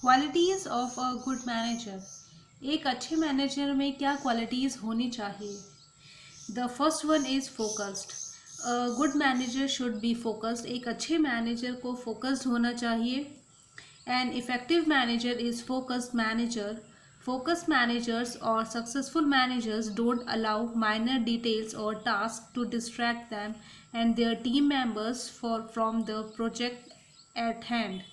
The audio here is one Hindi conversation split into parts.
Qualities of a good manager. एक अच्छे मैनेजर में क्या क्वालिटीज़ होनी चाहिए? The first one is focused. A good manager should be focused. एक अच्छे मैनेजर को फोकस्ड होना चाहिए। An effective manager is focused manager. Focused managers or successful managers don't allow minor details or tasks to distract them and their team members from the project at hand.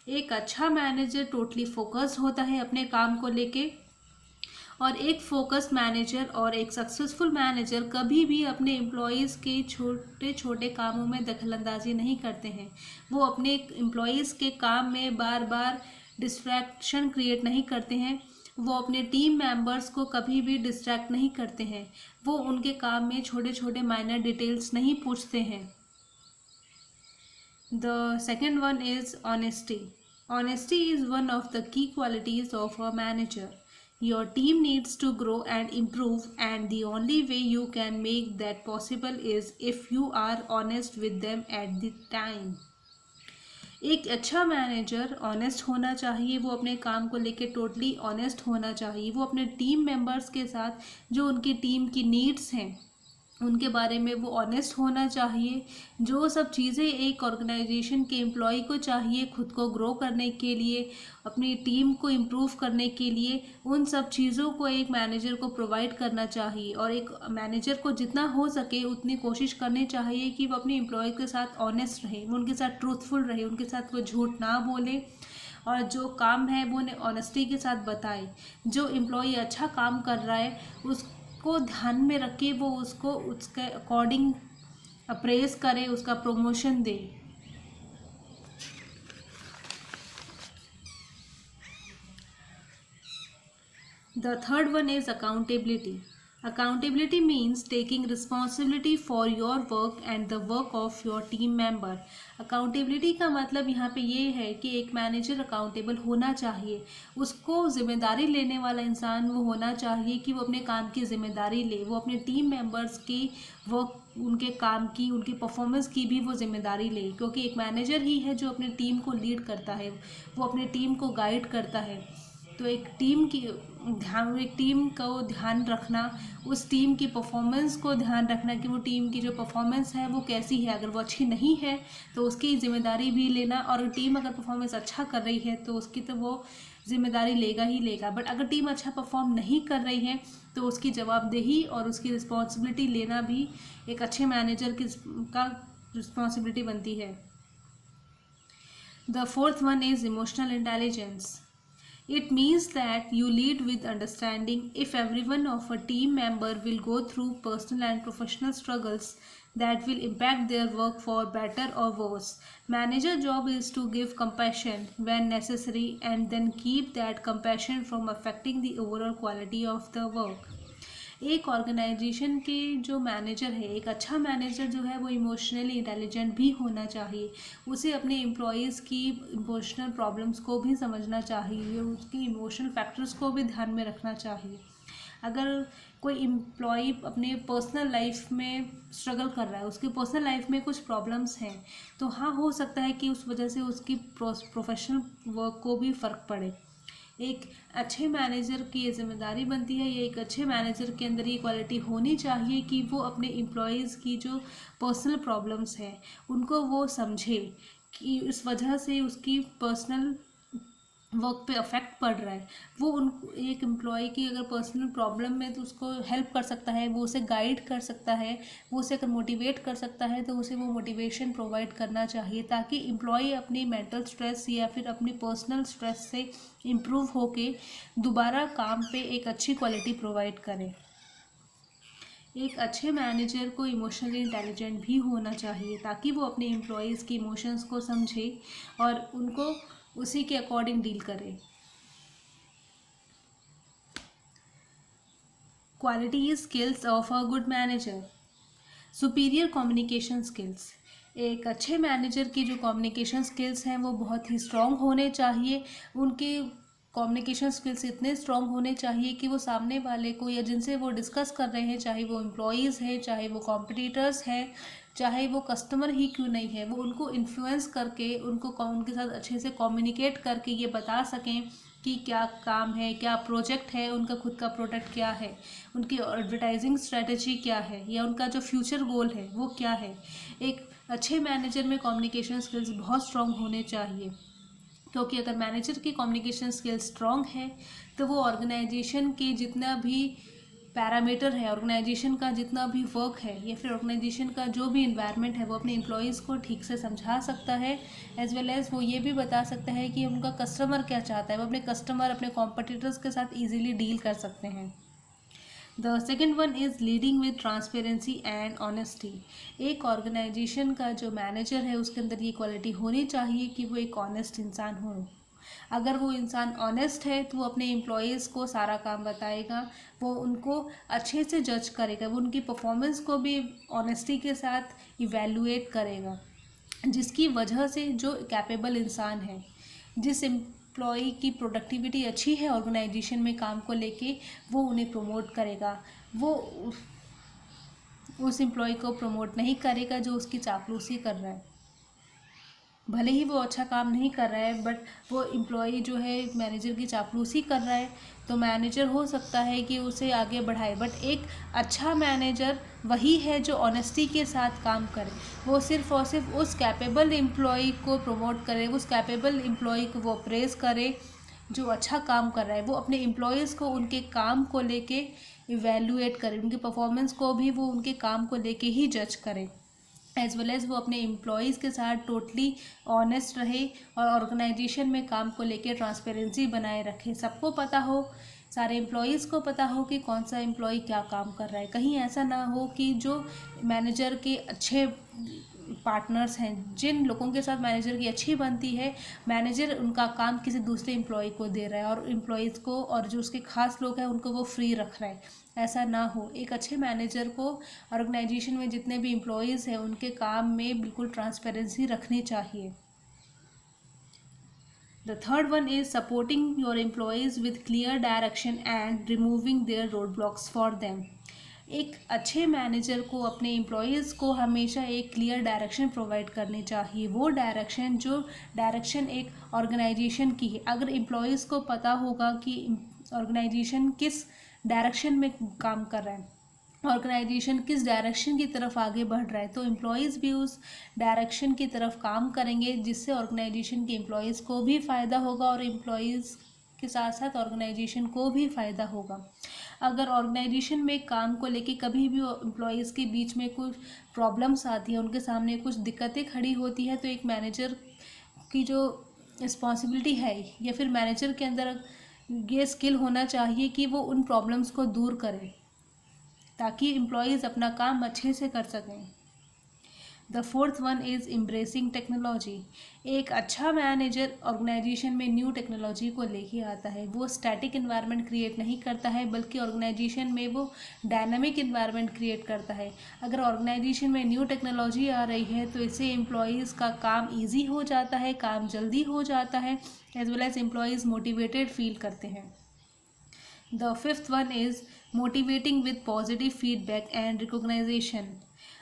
एक अच्छा मैनेजर टोटली फोकस्ड होता है अपने काम को लेके, और एक फोकस्ड मैनेजर और एक सक्सेसफुल मैनेजर कभी भी अपने एम्प्लॉयज़ के छोटे छोटे कामों में दखलंदाजी नहीं करते हैं। वो अपने एम्प्लॉयज़ के काम में बार बार डिस्ट्रैक्शन क्रिएट नहीं करते हैं। वो अपने टीम मेंबर्स को कभी भी डिस्ट्रैक्ट नहीं करते हैं। वो उनके काम में छोटे छोटे माइनर डिटेल्स नहीं पूछते हैं। The second one is honesty. Honesty is one of the key qualities of a manager. Your team needs to grow and improve, and the only way you can make that possible is if you are honest with them at the time. एक अच्छा मैनेजर ऑनेस्ट होना चाहिए। वो अपने काम को लेके टोटली ऑनेस्ट होना चाहिए। वो अपने टीम मेंबर्स के साथ जो उनकी टीम की नीड्स हैं उनके बारे में वो ऑनेस्ट होना चाहिए। जो सब चीज़ें एक ऑर्गेनाइजेशन के एम्प्लॉय को चाहिए खुद को ग्रो करने के लिए, अपनी टीम को इम्प्रूव करने के लिए, उन सब चीज़ों को एक मैनेजर को प्रोवाइड करना चाहिए। और एक मैनेजर को जितना हो सके उतनी कोशिश करनी चाहिए कि वो अपने एम्प्लॉय के साथ ऑनेस्ट रहे, वो उनके साथ ट्रूथफुल रहे, उनके साथ वो झूठ ना बोले, और जो काम है वो उन्हें ऑनेस्टी के साथ बताए। जो एम्प्लॉय अच्छा काम कर रहा है उसको ध्यान में रख के वो उसको उसके अकॉर्डिंग अप्रेज करे, उसका promotion they. The third one is accountability. Accountability means taking responsibility for your work and the work of your team member. Accountability का मतलब यहाँ पे ये है कि एक मैनेजर अकाउंटेबल होना चाहिए। उसको जिम्मेदारी लेने वाला इंसान वो होना चाहिए कि वो अपने काम की जिम्मेदारी ले, वो अपने टीम मेंबर्स की वर्क, उनके काम की, उनकी परफॉर्मेंस की भी वो जिम्मेदारी ले। क्योंकि एक मैनेजर ही है जो अपनी टीम को लीड करता है, वो अपनी टीम को गाइड करता है। तो एक टीम को ध्यान रखना, उस टीम की परफॉर्मेंस को ध्यान रखना कि वो टीम की जो परफॉर्मेंस है वो कैसी है। अगर वो अच्छी नहीं है तो उसकी जिम्मेदारी भी लेना, और टीम अगर परफॉर्मेंस अच्छा कर रही है तो उसकी तो वो जिम्मेदारी लेगा ही लेगा। बट अगर टीम अच्छा परफॉर्म नहीं कर रही है तो उसकी जवाबदेही और उसकी रिस्पॉन्सिबिलिटी लेना भी एक अच्छे मैनेजर का रिस्पॉन्सिबिलिटी बनती है। The fourth one is emotional intelligence. It means that you lead with understanding. If everyone of a team member will go through personal and professional struggles that will impact their work for better or worse. Manager job is to give compassion when necessary and then keep that compassion from affecting the overall quality of the work. एक ऑर्गेनाइजेशन के जो मैनेजर है, एक अच्छा मैनेजर जो है वो इमोशनली इंटेलिजेंट भी होना चाहिए। उसे अपने एम्प्लॉयज़ की इमोशनल प्रॉब्लम्स को भी समझना चाहिए, उसकी इमोशनल फैक्टर्स को भी ध्यान में रखना चाहिए। अगर कोई एम्प्लॉय अपने पर्सनल लाइफ में स्ट्रगल कर रहा है, उसकी पर्सनल लाइफ में कुछ प्रॉब्लम्स हैं, तो हाँ हो सकता है कि उस वजह से उसकी प्रोफेशनल वर्क को भी फ़र्क पड़े। एक अच्छे मैनेजर की ये जिम्मेदारी बनती है, या एक अच्छे मैनेजर के अंदर ये क्वालिटी होनी चाहिए कि वो अपने एम्प्लॉयज़ की जो पर्सनल प्रॉब्लम्स हैं उनको वो समझे कि इस वजह से उसकी पर्सनल वर्क पे अफेक्ट पड़ रहा है। वो उन एक एम्प्लॉय की अगर पर्सनल प्रॉब्लम में तो उसको हेल्प कर सकता है, वो उसे गाइड कर सकता है, वो उसे अगर मोटिवेट कर सकता है तो उसे वो मोटिवेशन प्रोवाइड करना चाहिए, ताकि एम्प्लॉय अपनी मेंटल स्ट्रेस या फिर अपनी पर्सनल स्ट्रेस से इम्प्रूव होके दोबारा काम पे एक अच्छी क्वालिटी प्रोवाइड करें। एक अच्छे मैनेजर को इमोशनली इंटेलिजेंट भी होना चाहिए ताकि वो अपने एम्प्लॉयज़ की इमोशंस को समझे और उनको उसी के अकॉर्डिंग डील करे। Quality skills of a good manager. Superior communication skills. एक अच्छे मैनेजर की जो कम्युनिकेशन स्किल्स हैं वो बहुत ही स्ट्रॉन्ग होने चाहिए। उनके कम्युनिकेशन स्किल्स इतने स्ट्रांग होने चाहिए कि वो सामने वाले को या जिनसे वो डिस्कस कर रहे हैं, चाहे वो एम्प्लॉयज़ हैं, चाहे वो कॉम्पिटिटर्स हैं, चाहे वो कस्टमर ही क्यों नहीं है, वो उनको इन्फ्लुएंस करके उनके साथ अच्छे से कम्युनिकेट करके ये बता सकें कि क्या काम है, क्या प्रोजेक्ट है, उनका खुद का प्रोडक्ट क्या है, उनकी एडवर्टाइजिंग स्ट्रेटजी क्या है, या उनका जो फ्यूचर गोल है वो क्या है। एक अच्छे मैनेजर में कम्युनिकेशन स्किल्स बहुत स्ट्रांग होने चाहिए, क्योंकि अगर मैनेजर की कम्युनिकेशन स्किल्स स्ट्रांग है तो वो ऑर्गेनाइजेशन के जितना भी पैरामीटर है, ऑर्गेनाइजेशन का जितना भी वर्क है, या फिर ऑर्गेनाइजेशन का जो भी इन्वायरमेंट है, वो अपने एम्प्लॉयज़ को ठीक से समझा सकता है, एज वेल एज़ वो ये भी बता सकता है कि उनका कस्टमर क्या चाहता है। वो अपने कस्टमर, अपने कॉम्पिटिटर्स के साथ ईजिली डील कर सकते हैं। The second one is leading with transparency and honesty. एक ऑर्गेनाइजेशन का जो मैनेजर है उसके अंदर ये क्वालिटी होनी चाहिए कि वो एक ऑनेस्ट इंसान हो। अगर वो इंसान ऑनेस्ट है तो वो अपने एम्प्लॉयज़ को सारा काम बताएगा, वो उनको अच्छे से जज करेगा, वो उनकी परफॉर्मेंस को भी ऑनेस्टी के साथ इवैल्यूएट करेगा, जिसकी वजह से जो कैपेबल इंसान है, जिस एम्प्लॉई की प्रोडक्टिविटी अच्छी है ऑर्गेनाइजेशन में काम को लेके, वो उन्हें प्रमोट करेगा। वो उस एम्प्लॉय को प्रमोट नहीं करेगा जो उसकी चापलूसी कर रहा है। भले ही वो अच्छा काम नहीं कर रहा है, बट वो एम्प्लॉई जो है मैनेजर की चापलूसी कर रहा है, तो मैनेजर हो सकता है कि उसे आगे बढ़ाए। बट एक अच्छा मैनेजर वही है जो ऑनेस्टी के साथ काम करे। वो सिर्फ और सिर्फ उस कैपेबल एम्प्लॉई को प्रमोट करे, उस कैपेबल एम्प्लॉई को वो प्रेज़ करे जो अच्छा काम कर रहा है। वो अपने एम्प्लॉयज़ को उनके काम को लेके इवैल्यूएट करे, उनके परफॉर्मेंस को भी वो उनके काम को लेके ही जज करे, एज वेल एज़ वो अपने एम्प्लॉयज़ के साथ टोटली ऑनेस्ट रहे और ऑर्गेनाइजेशन में काम को लेके ट्रांसपेरेंसी बनाए रखे। सबको पता हो, सारे एम्प्लॉयज़ को पता हो कि कौन सा एम्प्लॉय क्या काम कर रहा है। कहीं ऐसा ना हो कि जो मैनेजर के अच्छे पार्टनर्स हैं, जिन लोगों के साथ मैनेजर की अच्छी बनती है, मैनेजर उनका काम किसी दूसरे एम्प्लॉय को दे रहा है और एम्प्लॉयज़ को और जो उसके खास लोग हैं उनको वो फ्री रख रहा है। ऐसा ना हो। एक अच्छे मैनेजर को ऑर्गेनाइजेशन में जितने भी एम्प्लॉयज़ हैं उनके काम में बिल्कुल ट्रांसपेरेंसी रखनी चाहिए। The third one is supporting your employees with clear direction and removing their roadblocks for them. एक अच्छे मैनेजर को अपने एम्प्लॉयज़ को हमेशा एक क्लियर डायरेक्शन प्रोवाइड करनी चाहिए। वो डायरेक्शन जो डायरेक्शन एक ऑर्गेनाइजेशन की है। अगर एम्प्लॉयज़ को पता होगा कि ऑर्गेनाइजेशन किस डायरेक्शन में काम कर रहा है, ऑर्गेनाइजेशन किस डायरेक्शन की तरफ आगे बढ़ रहा है, तो एम्प्लॉयज़ भी उस डायरेक्शन की तरफ काम करेंगे, जिससे ऑर्गेनाइजेशन के एम्प्लॉयज़ को भी फ़ायदा होगा और एम्प्लॉयज़ के साथ साथ ऑर्गेनाइजेशन को भी फ़ायदा होगा। अगर ऑर्गेनाइजेशन में काम को लेके कभी भी एम्प्लॉयज़ के बीच में कुछ प्रॉब्लम्स आती है, उनके सामने कुछ दिक्कतें खड़ी होती है, तो एक मैनेजर की जो रिस्पॉन्सिबिलिटी है या फिर मैनेजर के अंदर ये स्किल होना चाहिए कि वो उन प्रॉब्लम्स को दूर करें ताकि एम्प्लॉयज़ अपना काम अच्छे से कर सकें। The fourth one is embracing technology. एक अच्छा मैनेजर ऑर्गेनाइजेशन में न्यू टेक्नोलॉजी को लेके आता है। वो स्टैटिक इन्वायरमेंट क्रिएट नहीं करता है, बल्कि ऑर्गेनाइजेशन में वो डायनामिक इन्वायरमेंट क्रिएट करता है। अगर ऑर्गेनाइजेशन में न्यू टेक्नोलॉजी आ रही है तो इससे एम्प्लॉयज़ का काम ईजी हो जाता है, काम जल्दी हो जाता है, as well as employees motivated feel करते हैं। The fifth one is motivating with positive feedback and recognization.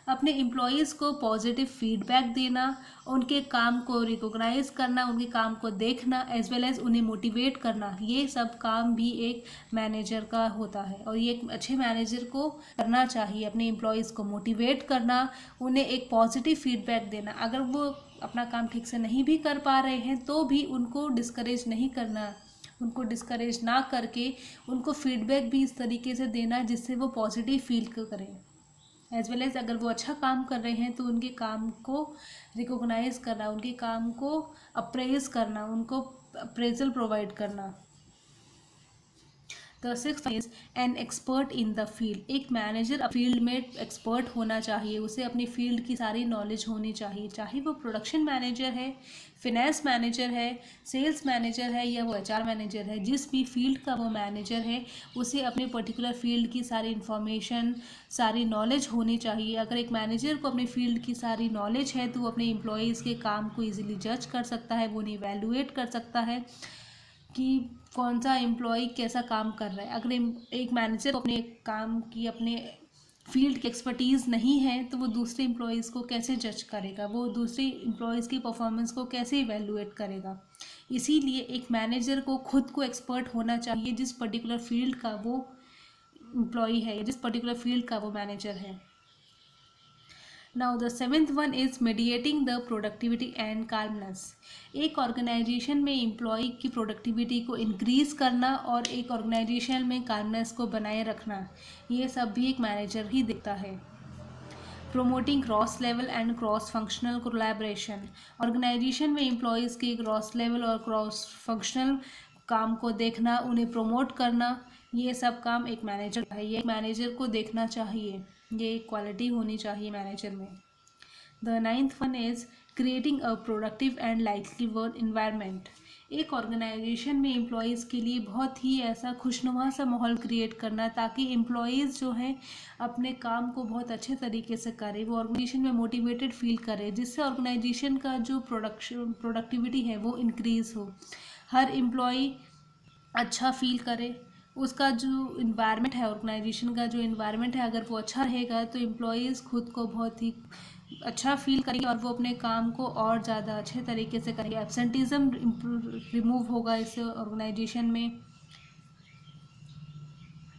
अपने एम्प्लॉयज़ को पॉजिटिव फीडबैक देना, उनके काम को रिकॉग्नाइज करना, उनके काम को देखना, एज वेल एज उन्हें मोटिवेट करना, ये सब काम भी एक मैनेजर का होता है और ये एक अच्छे मैनेजर को करना चाहिए। अपने एम्प्लॉयज़ को मोटिवेट करना, उन्हें एक पॉजिटिव फीडबैक देना। अगर वो अपना काम ठीक से नहीं भी कर पा रहे हैं तो भी उनको डिस्करेज नहीं करना, उनको डिस्करेज ना करके उनको फीडबैक भी इस तरीके से देना जिससे वो पॉजिटिव फील करें। एज वेल एज अगर वो अच्छा काम कर रहे हैं तो उनके काम को रिकॉग्नाइज करना, उनके काम को अप्रेज करना, उनको अप्रेजल प्रोवाइड करना। The sixth is an expert in the field. एक मैनेजर फील्ड में एक्सपर्ट होना चाहिए, उसे अपनी फील्ड की सारी नॉलेज होनी चाहिए, चाहे वो प्रोडक्शन मैनेजर है, फिनेंस मैनेजर है, सेल्स मैनेजर है या वो HR मैनेजर है। जिस भी फील्ड का वो मैनेजर है उसे अपने पर्टिकुलर फील्ड की सारी इन्फॉर्मेशन, सारी नॉलेज होनी चाहिए। अगर एक मैनेजर को अपने फील्ड की सारी नॉलेज है तो वो अपने एम्प्लॉयज़ के काम को ईजिली जज कर सकता है, वो उन्हें इवैल्यूएट कर सकता है, कि कौन सा एम्प्लॉय कैसा काम कर रहा है। अगर एक मैनेजर को अपने काम की, अपने फील्ड की एक्सपर्टीज़ नहीं है तो वो दूसरे एम्प्लॉयज़ को कैसे जज करेगा, वो दूसरे एम्प्लॉयज़ की परफॉर्मेंस को कैसे इवेलुएट करेगा। इसीलिए एक मैनेजर को खुद को एक्सपर्ट होना चाहिए जिस पर्टिकुलर फील्ड का वो एम्प्लॉय है, जिस पर्टिकुलर फील्ड का वो मैनेजर है। Now the seventh one is mediating the productivity and calmness. एक ऑर्गेनाइजेशन में एम्प्लॉय की प्रोडक्टिविटी को इंक्रीज करना और एक ऑर्गेनाइजेशन में काल्मनेस को बनाए रखना, ये सब भी एक मैनेजर ही देखता है। Promoting cross level and cross functional collaboration. Organisation में एम्प्लॉयज़ के क्रॉस लेवल और क्रॉस फंक्शनल काम को देखना, उन्हें प्रमोट करना, ये सब काम एक मैनेजर का है। ये मैनेजर को देखना चाहिए, ये एक क्वालिटी होनी चाहिए मैनेजर में। The ninth one is creating a productive and likely work environment. एक ऑर्गेनाइजेशन में एम्प्लॉयज़ के लिए बहुत ही ऐसा खुशनुमा सा माहौल क्रिएट करना ताकि एम्प्लॉयज़ जो हैं अपने काम को बहुत अच्छे तरीके से करें, वो ऑर्गेनाइजेशन में मोटिवेटेड फील करें, जिससे ऑर्गेनाइजेशन का जो प्रोडक्टिविटी है वो इंक्रीज़ हो, हर एम्प्लॉय अच्छा फील करे, उसका जो इन्वायरमेंट है, ऑर्गेनाइजेशन का जो इन्वायरमेंट है अगर वो अच्छा रहेगा तो एम्प्लॉयज़ खुद को बहुत ही अच्छा फील करेंगे और वो अपने काम को और ज़्यादा अच्छे तरीके से करेंगे। एब्सेंटिज्म रिमूव होगा इस ऑर्गेनाइजेशन में।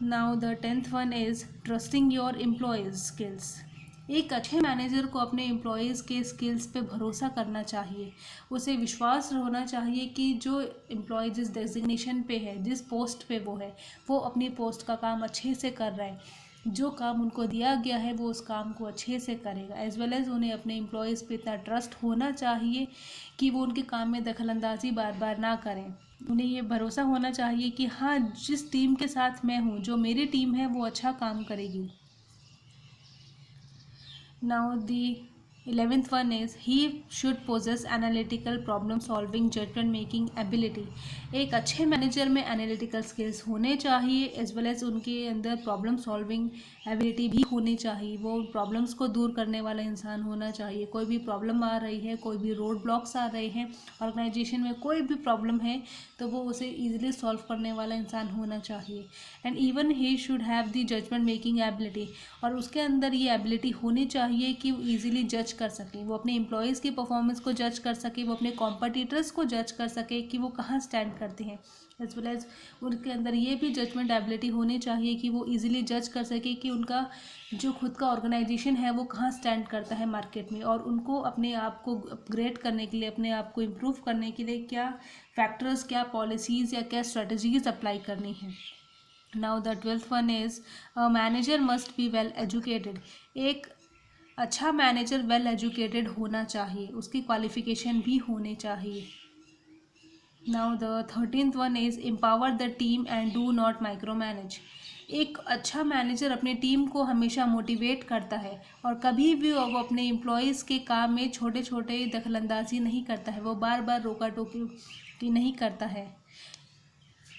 Now the tenth one is trusting your employees skills. एक अच्छे मैनेजर को अपने एम्प्लॉयज़ के स्किल्स पे भरोसा करना चाहिए, उसे विश्वास होना चाहिए कि जो एम्प्लॉय जिस डेजिग्नेशन पे है, जिस पोस्ट पे वो है, वो अपनी पोस्ट का काम अच्छे से कर रहा है, जो काम उनको दिया गया है वो उस काम को अच्छे से करेगा। एज वेल एज़ उन्हें अपने एम्प्लॉयज़ पे इतना ट्रस्ट होना चाहिए कि वो उनके काम में दखलंदाजी बार बार ना करें। उन्हें ये भरोसा होना चाहिए कि हाँ, जिस टीम के साथ मैं हूँ, जो मेरी टीम है वो अच्छा काम करेगी। Now the 11th one is he should possess analytical problem solving judgment making ability। एक अच्छे मैनेजर में एनालिटिकल स्किल्स होने चाहिए एज वेल एज उनके अंदर प्रॉब्लम सॉल्विंग एबिलिटी भी होनी चाहिए। वो प्रॉब्लम्स को दूर करने वाला इंसान होना चाहिए। कोई भी प्रॉब्लम आ रही है, कोई भी रोड ब्लॉक्स आ रहे हैं, ऑर्गेनाइजेशन में कोई भी प्रॉब्लम है तो वो उसे ईजिली सॉल्व करने वाला इंसान होना चाहिए। And even he should have the judgement making ability, और उसके अंदर ये एबिलिटी होनी चाहिए कि वो ईजिली जज कर सके, वो अपने एम्प्लॉयज़ की परफॉर्मेंस को जज कर सके, वो अपने कॉम्पिटिटर्स को जज कर सके कि वो कहाँ स्टैंड करते हैं। एज वेल एज उनके अंदर ये भी जजमेंट एबिलिटी होनी चाहिए कि वो इजीली जज कर सके कि उनका जो खुद का ऑर्गेनाइजेशन है वो कहाँ स्टैंड करता है मार्केट में, और उनको अपने आप को अपग्रेड करने के लिए, अपने आप को इम्प्रूव करने के लिए क्या फैक्टर्स, क्या पॉलिसीज़ या क्या स्ट्रेटजीज अप्लाई करनी है। Now the 12th one is a manager must be well educated. एक अच्छा मैनेजर वेल एजुकेटेड होना चाहिए, उसकी क्वालिफिकेशन भी होने चाहिए। Now the 13th one is empower the team and do not micro manage. एक अच्छा मैनेजर अपनी टीम को हमेशा मोटिवेट करता है और कभी भी वो अपने एम्प्लॉयज़ के काम में छोटे छोटे दखलंदाजी नहीं करता है, वो बार बार रोका टोकी नहीं करता है,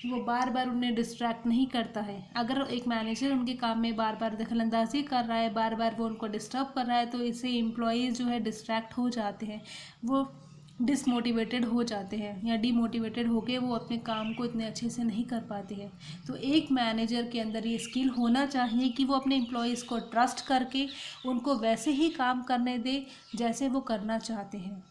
वो बार बार उन्हें डिस्ट्रैक्ट नहीं करता है। अगर एक मैनेजर उनके काम में बार बार दखलंदाजी कर रहा है, बार बार वो उनको डिस्टर्ब कर रहा है, तो इससे एम्प्लॉयज़ जो है डिस्ट्रैक्ट हो जाते हैं, वो डिसमोटिवेटेड हो जाते हैं या डीमोटिवेटेड होके वो अपने काम को इतने अच्छे से नहीं कर पाते हैं। तो एक मैनेजर के अंदर ये स्किल होना चाहिए कि वो अपने एम्प्लॉयज़ को ट्रस्ट करके उनको वैसे ही काम करने दे जैसे वो करना चाहते हैं।